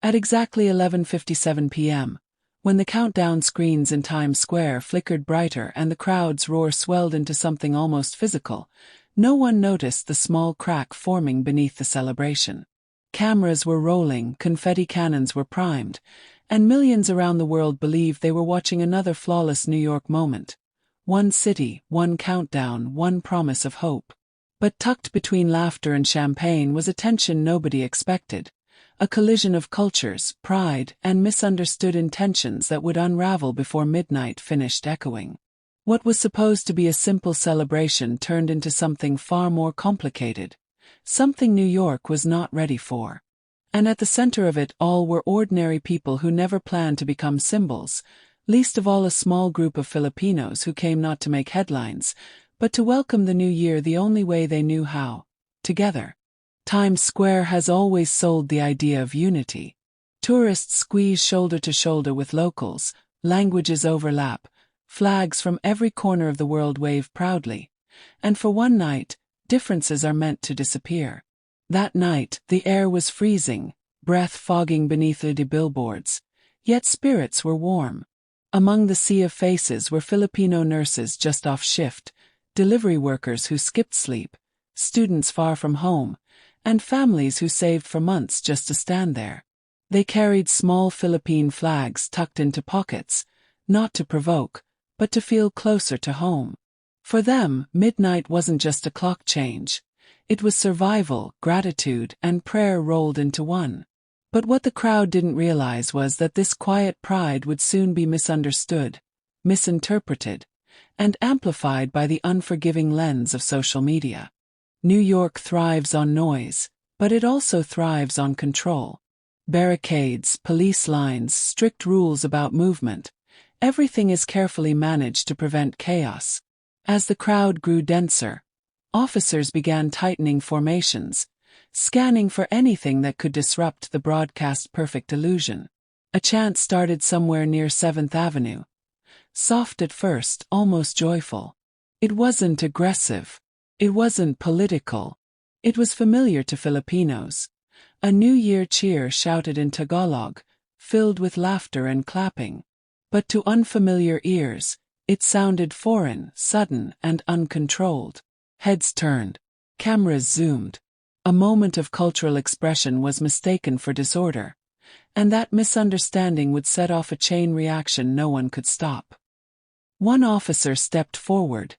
At exactly 11:57 p.m., when the countdown screens in Times Square flickered brighter and the crowd's roar swelled into something almost physical, no one noticed the small crack forming beneath the celebration. Cameras were rolling, confetti cannons were primed, and millions around the world believed they were watching another flawless New York moment. One city, one countdown, one promise of hope. But tucked between laughter and champagne was a tension nobody expected. A collision of cultures, pride, and misunderstood intentions that would unravel before midnight finished echoing. What was supposed to be a simple celebration turned into something far more complicated, something New York was not ready for. And at the center of it all were ordinary people who never planned to become symbols, least of all a small group of Filipinos who came not to make headlines, but to welcome the new year the only way they knew how, together. Times Square has always sold the idea of unity. Tourists squeeze shoulder to shoulder with locals, languages overlap, flags from every corner of the world wave proudly, and for one night, differences are meant to disappear. That night, the air was freezing, breath fogging beneath the billboards, yet spirits were warm. Among the sea of faces were Filipino nurses just off shift, delivery workers who skipped sleep, students far from home, and families who saved for months just to stand there. They carried small Philippine flags tucked into pockets, not to provoke, but to feel closer to home. For them, midnight wasn't just a clock change. It was survival, gratitude, and prayer rolled into one. But what the crowd didn't realize was that this quiet pride would soon be misunderstood, misinterpreted, and amplified by the unforgiving lens of social media. New York thrives on noise, but it also thrives on control. Barricades, police lines, strict rules about movement. Everything is carefully managed to prevent chaos. As the crowd grew denser, officers began tightening formations, scanning for anything that could disrupt the broadcast perfect illusion. A chant started somewhere near 7th Avenue. Soft at first, almost joyful. It wasn't aggressive. It wasn't political. It was familiar to Filipinos. A New Year cheer shouted in Tagalog, filled with laughter and clapping. But to unfamiliar ears, it sounded foreign, sudden, and uncontrolled. Heads turned. Cameras zoomed. A moment of cultural expression was mistaken for disorder, and that misunderstanding would set off a chain reaction no one could stop. One officer stepped forward,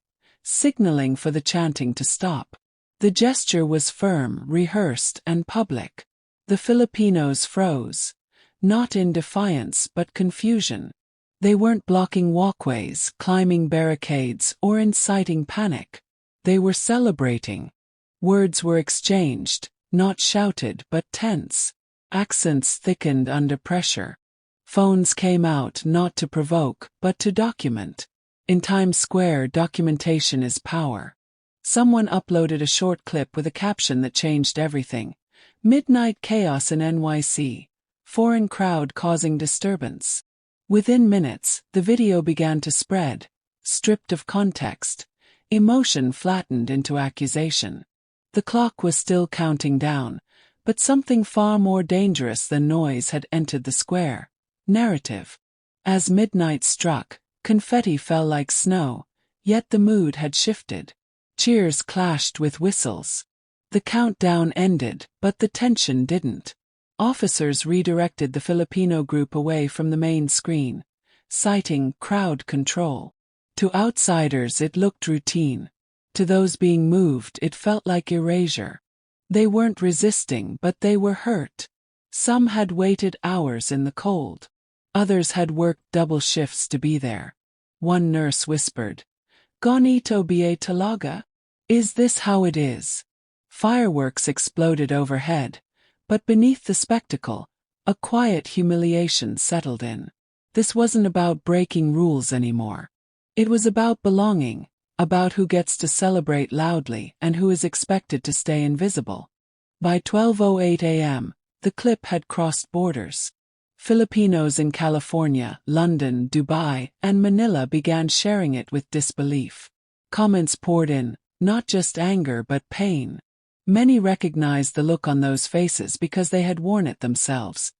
signaling for the chanting to stop. The gesture was firm, rehearsed, and public. The Filipinos froze, not in defiance but confusion. They weren't blocking walkways, climbing barricades, or inciting panic. They were celebrating. Words were exchanged, not shouted but tense. Accents thickened under pressure. Phones came out not to provoke, but to document. In Times Square, documentation is power. Someone uploaded a short clip with a caption that changed everything. Midnight chaos in NYC. Foreign crowd causing disturbance. Within minutes, the video began to spread. Stripped of context, emotion flattened into accusation. The clock was still counting down, but something far more dangerous than noise had entered the square. Narrative. As midnight struck, confetti fell like snow, yet the mood had shifted. Cheers clashed with whistles. The countdown ended, but the tension didn't. Officers redirected the Filipino group away from the main screen, citing crowd control. To outsiders it looked routine. To those being moved it felt like erasure. They weren't resisting, but they were hurt. Some had waited hours in the cold. Others had worked double shifts to be there. One nurse whispered, "Ganito ba talaga? Is this how it is?" Fireworks exploded overhead, but beneath the spectacle, a quiet humiliation settled in. This wasn't about breaking rules anymore. It was about belonging, about who gets to celebrate loudly and who is expected to stay invisible. By 12:08 a.m., the clip had crossed borders. Filipinos in California, London, Dubai, and Manila began sharing it with disbelief. Comments poured in, not just anger but pain. Many recognized the look on those faces because they had worn it themselves.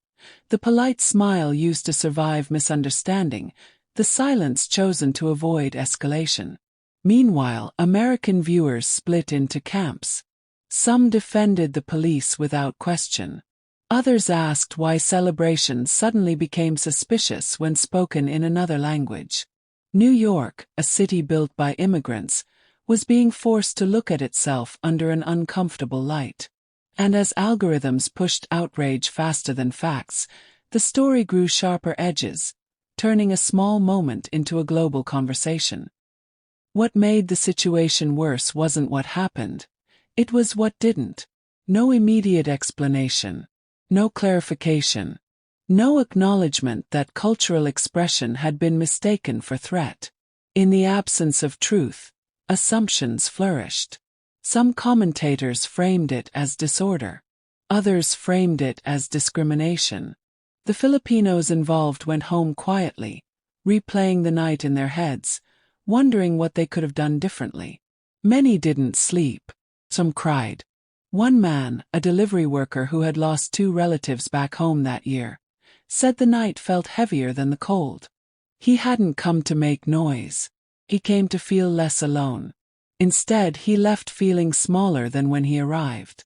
The polite smile used to survive misunderstanding, the silence chosen to avoid escalation. Meanwhile, American viewers split into camps. Some defended the police without question. Others asked why celebrations suddenly became suspicious when spoken in another language. New York, a city built by immigrants, was being forced to look at itself under an uncomfortable light. And as algorithms pushed outrage faster than facts, the story grew sharper edges, turning a small moment into a global conversation. What made the situation worse wasn't what happened, it was what didn't. No immediate explanation. No clarification. No acknowledgement that cultural expression had been mistaken for threat. In the absence of truth, assumptions flourished. Some commentators framed it as disorder. Others framed it as discrimination. The Filipinos involved went home quietly, replaying the night in their heads, wondering what they could have done differently. Many didn't sleep. Some cried. One man, a delivery worker who had lost 2 relatives back home that year, said the night felt heavier than the cold. He hadn't come to make noise. He came to feel less alone. Instead, he left feeling smaller than when he arrived.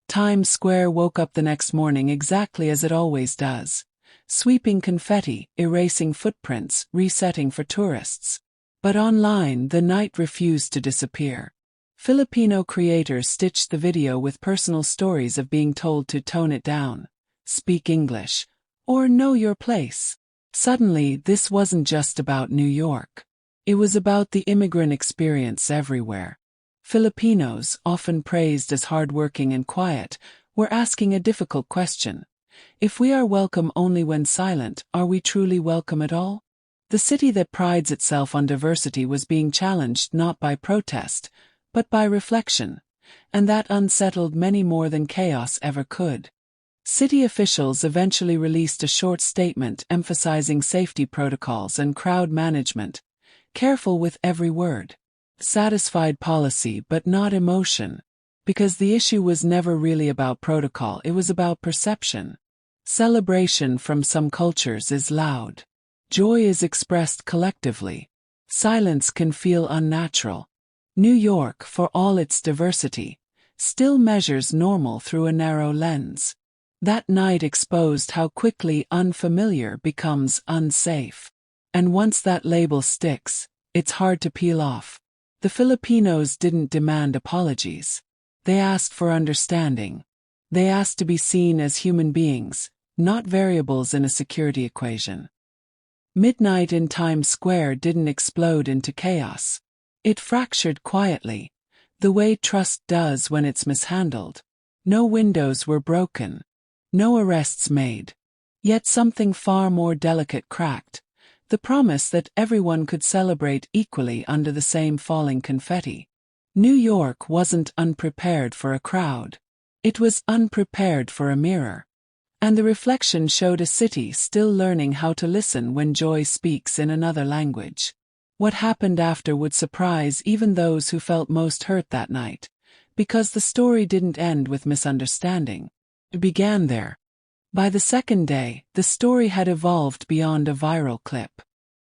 Times Square woke up the next morning exactly as it always does. Sweeping confetti, erasing footprints, resetting for tourists. But online, the night refused to disappear. Filipino creators stitched the video with personal stories of being told to tone it down, speak English, or know your place. Suddenly, this wasn't just about New York. It was about the immigrant experience everywhere. Filipinos, often praised as hardworking and quiet, were asking a difficult question. If we are welcome only when silent, are we truly welcome at all? The city that prides itself on diversity was being challenged not by protest, but by reflection, and that unsettled many more than chaos ever could. City officials eventually released a short statement emphasizing safety protocols and crowd management, careful with every word. Satisfied policy but not emotion, because the issue was never really about protocol, it was about perception. Celebration from some cultures is loud. Joy is expressed collectively. Silence can feel unnatural. New York, for all its diversity, still measures normal through a narrow lens. That night exposed how quickly unfamiliar becomes unsafe. And once that label sticks, it's hard to peel off. The Filipinos didn't demand apologies. They asked for understanding. They asked to be seen as human beings, not variables in a security equation. Midnight in Times Square didn't explode into chaos. It fractured quietly, the way trust does when it's mishandled. No windows were broken. No arrests made. Yet something far more delicate cracked. The promise that everyone could celebrate equally under the same falling confetti. New York wasn't unprepared for a crowd. It was unprepared for a mirror. And the reflection showed a city still learning how to listen when joy speaks in another language. What happened after would surprise even those who felt most hurt that night, because the story didn't end with misunderstanding. It began there. By the second day, the story had evolved beyond a viral clip.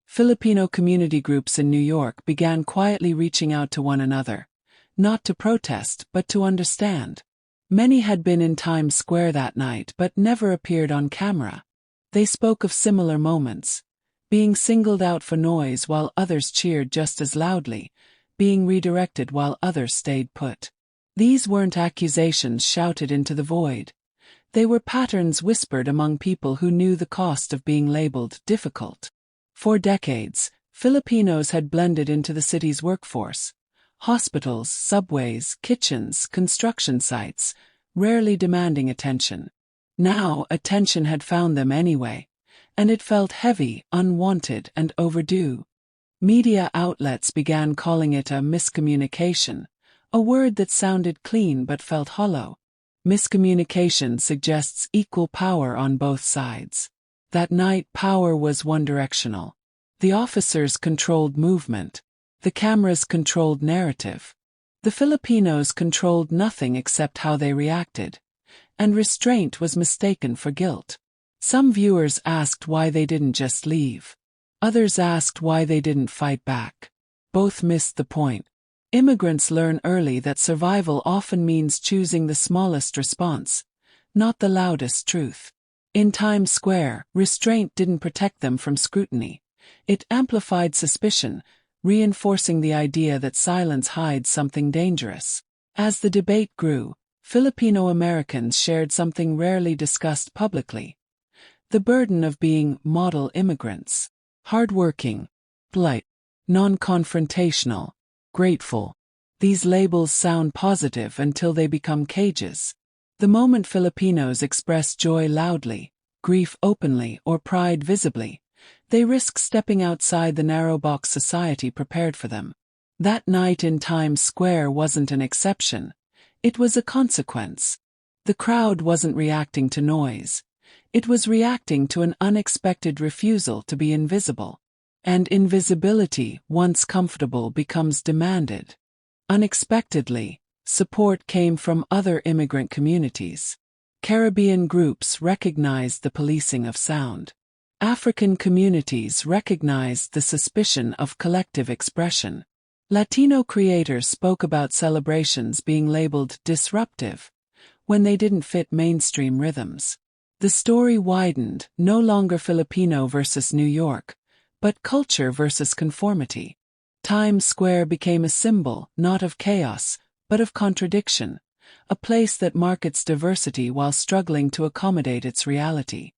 Filipino community groups in New York began quietly reaching out to one another, not to protest but to understand. Many had been in Times Square that night but never appeared on camera. They spoke of similar moments. Being singled out for noise while others cheered just as loudly, being redirected while others stayed put. These weren't accusations shouted into the void. They were patterns whispered among people who knew the cost of being labeled difficult. For decades, Filipinos had blended into the city's workforce. Hospitals, subways, kitchens, construction sites, rarely demanding attention. Now, attention had found them anyway. And it felt heavy, unwanted, and overdue. Media outlets began calling it a miscommunication, a word that sounded clean but felt hollow. Miscommunication suggests equal power on both sides. That night, power was one-directional. The officers controlled movement. The cameras controlled narrative. The Filipinos controlled nothing except how they reacted. And restraint was mistaken for guilt. Some viewers asked why they didn't just leave. Others asked why they didn't fight back. Both missed the point. Immigrants learn early that survival often means choosing the smallest response, not the loudest truth. In Times Square, restraint didn't protect them from scrutiny. It amplified suspicion, reinforcing the idea that silence hides something dangerous. As the debate grew, Filipino Americans shared something rarely discussed publicly: the burden of being model immigrants. Hardworking, polite, non-confrontational, grateful. These labels sound positive until they become cages. The moment Filipinos express joy loudly, grief openly, or pride visibly, they risk stepping outside the narrow box society prepared for them. That night in Times Square wasn't an exception. It was a consequence. The crowd wasn't reacting to noise. It was reacting to an unexpected refusal to be invisible. And invisibility, once comfortable, becomes demanded. Unexpectedly, support came from other immigrant communities. Caribbean groups recognized the policing of sound. African communities recognized the suspicion of collective expression. Latino creators spoke about celebrations being labeled disruptive when they didn't fit mainstream rhythms. The story widened, no longer Filipino versus New York, but culture versus conformity. Times Square became a symbol, not of chaos, but of contradiction, a place that markets diversity while struggling to accommodate its reality.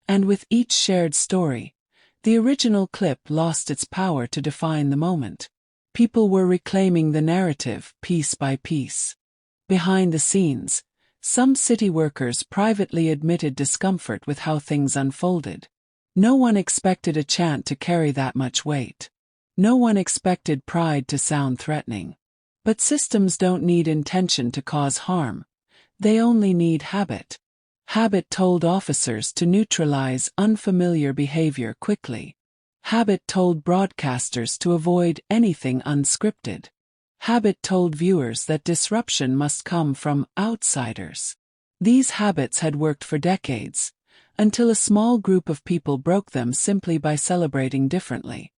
And with each shared story, the original clip lost its power to define the moment. People were reclaiming the narrative, piece by piece. Behind the scenes, some city workers privately admitted discomfort with how things unfolded. No one expected a chant to carry that much weight. No one expected pride to sound threatening. But systems don't need intention to cause harm. They only need habit. Habit told officers to neutralize unfamiliar behavior quickly. Habit told broadcasters to avoid anything unscripted. Habit told viewers that disruption must come from outsiders. These habits had worked for decades, until a small group of people broke them simply by celebrating differently.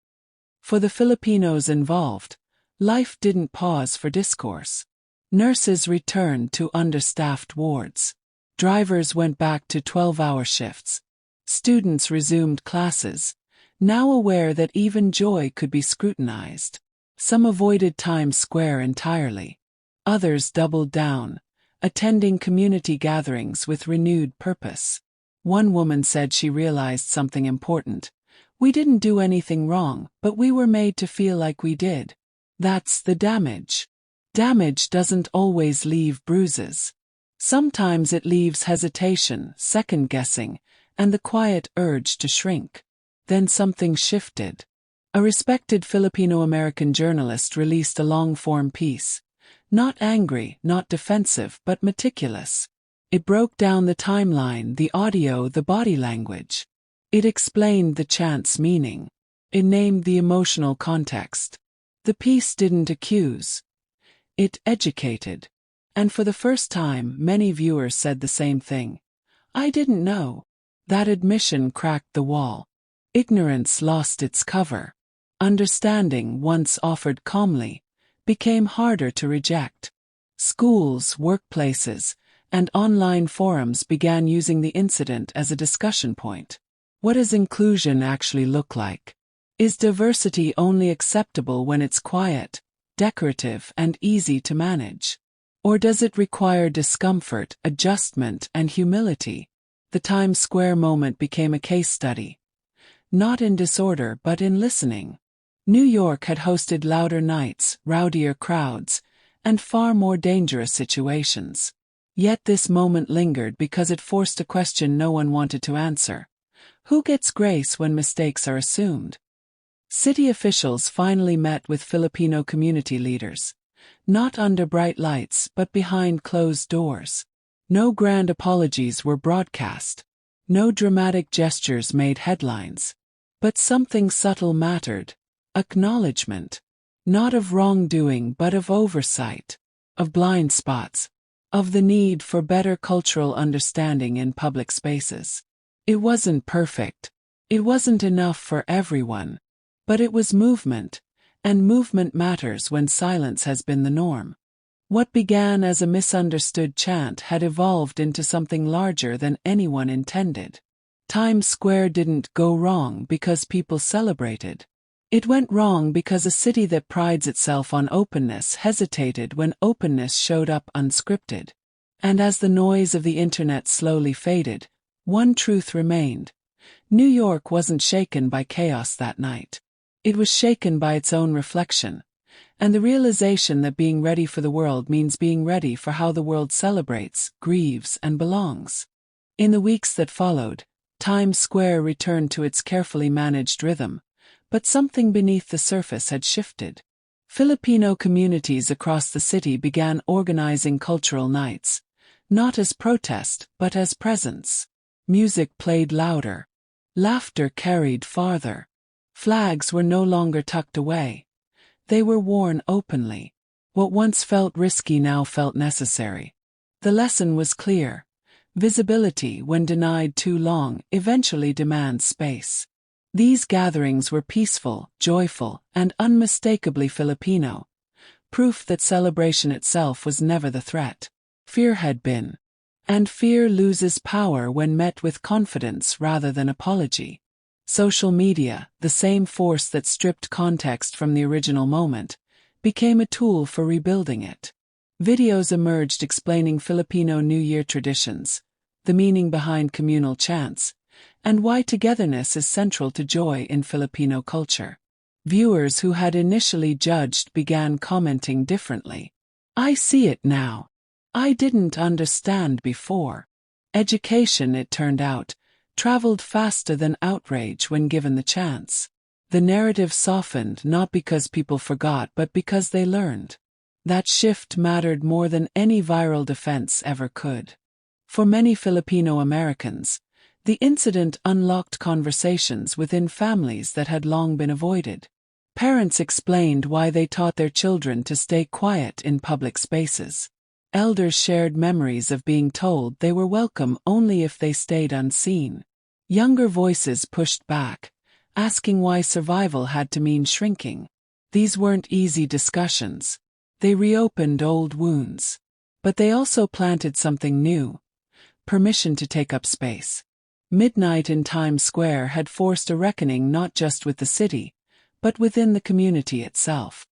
For the Filipinos involved, life didn't pause for discourse. Nurses returned to understaffed wards. Drivers went back to 12-hour shifts. Students resumed classes, now aware that even joy could be scrutinized. Some avoided Times Square entirely. Others doubled down, attending community gatherings with renewed purpose. One woman said she realized something important. We didn't do anything wrong, but we were made to feel like we did. That's the damage. Damage doesn't always leave bruises. Sometimes it leaves hesitation, second-guessing, and the quiet urge to shrink. Then something shifted. A respected Filipino-American journalist released a long-form piece. Not angry, not defensive, but meticulous. It broke down the timeline, the audio, the body language. It explained the chant's meaning. It named the emotional context. The piece didn't accuse. It educated. And for the first time, many viewers said the same thing. I didn't know. That admission cracked the wall. Ignorance lost its cover. Understanding, once offered calmly, became harder to reject. Schools, workplaces, and online forums began using the incident as a discussion point. What does inclusion actually look like? Is diversity only acceptable when it's quiet, decorative, and easy to manage? Or does it require discomfort, adjustment, and humility? The Times Square moment became a case study. Not in disorder but in listening. New York had hosted louder nights, rowdier crowds, and far more dangerous situations. Yet this moment lingered because it forced a question no one wanted to answer. Who gets grace when mistakes are assumed? City officials finally met with Filipino community leaders. Not under bright lights but behind closed doors. No grand apologies were broadcast. No dramatic gestures made headlines. But something subtle mattered. Acknowledgement. Not of wrongdoing but of oversight. Of blind spots. Of the need for better cultural understanding in public spaces. It wasn't perfect. It wasn't enough for everyone. But it was movement, and movement matters when silence has been the norm. What began as a misunderstood chant had evolved into something larger than anyone intended. Times Square didn't go wrong because people celebrated. It went wrong because a city that prides itself on openness hesitated when openness showed up unscripted. And as the noise of the internet slowly faded, one truth remained. New York wasn't shaken by chaos that night. It was shaken by its own reflection, and the realization that being ready for the world means being ready for how the world celebrates, grieves, and belongs. In the weeks that followed, Times Square returned to its carefully managed rhythm, but something beneath the surface had shifted. Filipino communities across the city began organizing cultural nights, not as protest but as presence. Music played louder. Laughter carried farther. Flags were no longer tucked away. They were worn openly. What once felt risky now felt necessary. The lesson was clear. Visibility, when denied too long, eventually demands space. These gatherings were peaceful, joyful, and unmistakably Filipino. Proof that celebration itself was never the threat. Fear had been. And fear loses power when met with confidence rather than apology. Social media, the same force that stripped context from the original moment, became a tool for rebuilding it. Videos emerged explaining Filipino New Year traditions, the meaning behind communal chants, and why togetherness is central to joy in Filipino culture. Viewers who had initially judged began commenting differently. "I see it now. I didn't understand before." Education, it turned out, traveled faster than outrage when given the chance. The narrative softened not because people forgot but because they learned. That shift mattered more than any viral defense ever could. For many Filipino Americans, the incident unlocked conversations within families that had long been avoided. Parents explained why they taught their children to stay quiet in public spaces. Elders shared memories of being told they were welcome only if they stayed unseen. Younger voices pushed back, asking why survival had to mean shrinking. These weren't easy discussions. They reopened old wounds. But they also planted something new: permission to take up space. Midnight in Times Square had forced a reckoning not just with the city, but within the community itself.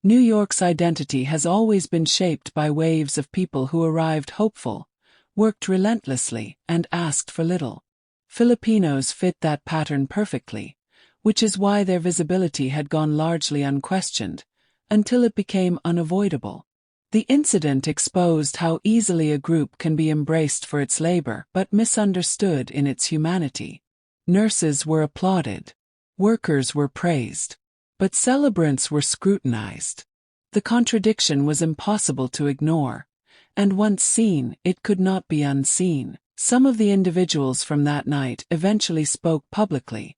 New York's identity has always been shaped by waves of people who arrived hopeful, worked relentlessly, and asked for little. Filipinos fit that pattern perfectly, which is why their visibility had gone largely unquestioned, until it became unavoidable. The incident exposed how easily a group can be embraced for its labor but misunderstood in its humanity. Nurses were applauded. Workers were praised. But celebrants were scrutinized. The contradiction was impossible to ignore, and once seen, it could not be unseen. Some of the individuals from that night eventually spoke publicly,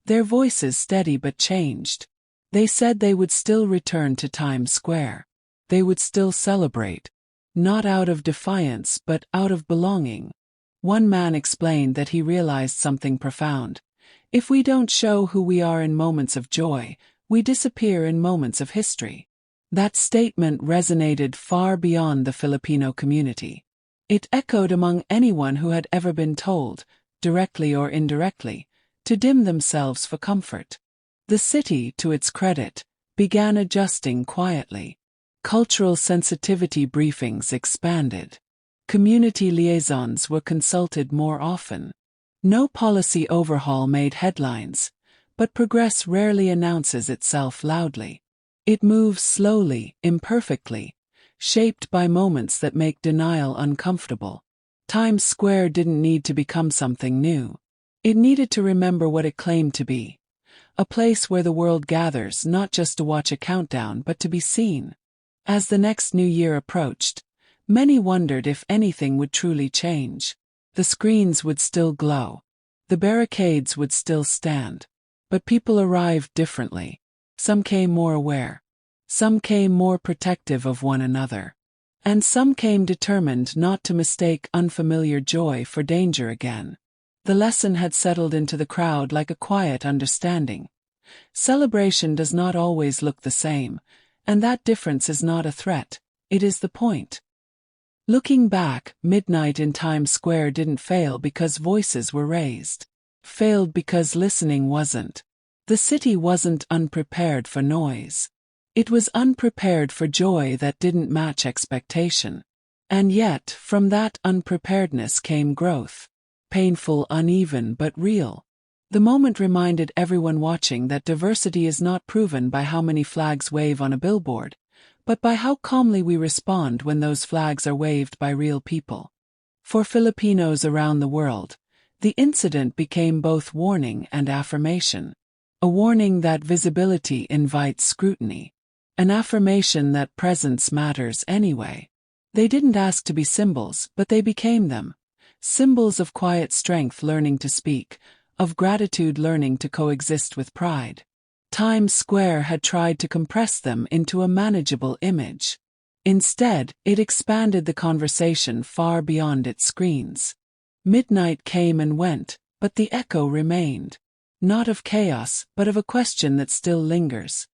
their voices steady but changed. They said they would still return to Times Square. They would still celebrate, not out of defiance but out of belonging. One man explained that he realized something profound. If we don't show who we are in moments of joy, we disappear in moments of history. That statement resonated far beyond the Filipino community. It echoed among anyone who had ever been told, directly or indirectly, to dim themselves for comfort. The city, to its credit, began adjusting quietly. Cultural sensitivity briefings expanded. Community liaisons were consulted more often. No policy overhaul made headlines, but progress rarely announces itself loudly. It moves slowly, imperfectly, shaped by moments that make denial uncomfortable. Times Square didn't need to become something new. It needed to remember what it claimed to be: a place where the world gathers not just to watch a countdown but to be seen. As the next new year approached, many wondered if anything would truly change. The screens would still glow. The barricades would still stand. But people arrived differently. Some came more aware. Some came more protective of one another. And some came determined not to mistake unfamiliar joy for danger again. The lesson had settled into the crowd like a quiet understanding. Celebration does not always look the same, and that difference is not a threat, it is the point. Looking back, midnight in Times Square didn't fail because voices were raised. Failed because listening wasn't. The city wasn't unprepared for noise. It was unprepared for joy that didn't match expectation. And yet, from that unpreparedness came growth. Painful, uneven, but real. The moment reminded everyone watching that diversity is not proven by how many flags wave on a billboard, but by how calmly we respond when those flags are waved by real people. For Filipinos around the world, the incident became both warning and affirmation. A warning that visibility invites scrutiny. An affirmation that presence matters anyway. They didn't ask to be symbols, but they became them. Symbols of quiet strength learning to speak, of gratitude learning to coexist with pride. Times Square had tried to compress them into a manageable image. Instead, it expanded the conversation far beyond its screens. Midnight came and went, but the echo remained. Not of chaos, but of a question that still lingers.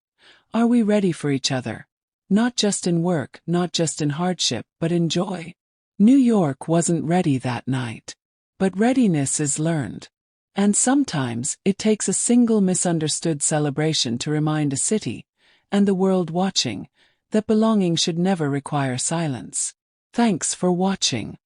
Are we ready for each other? Not just in work, not just in hardship, but in joy. New York wasn't ready that night. But readiness is learned. And sometimes, it takes a single misunderstood celebration to remind a city, and the world watching, that belonging should never require silence. Thanks for watching.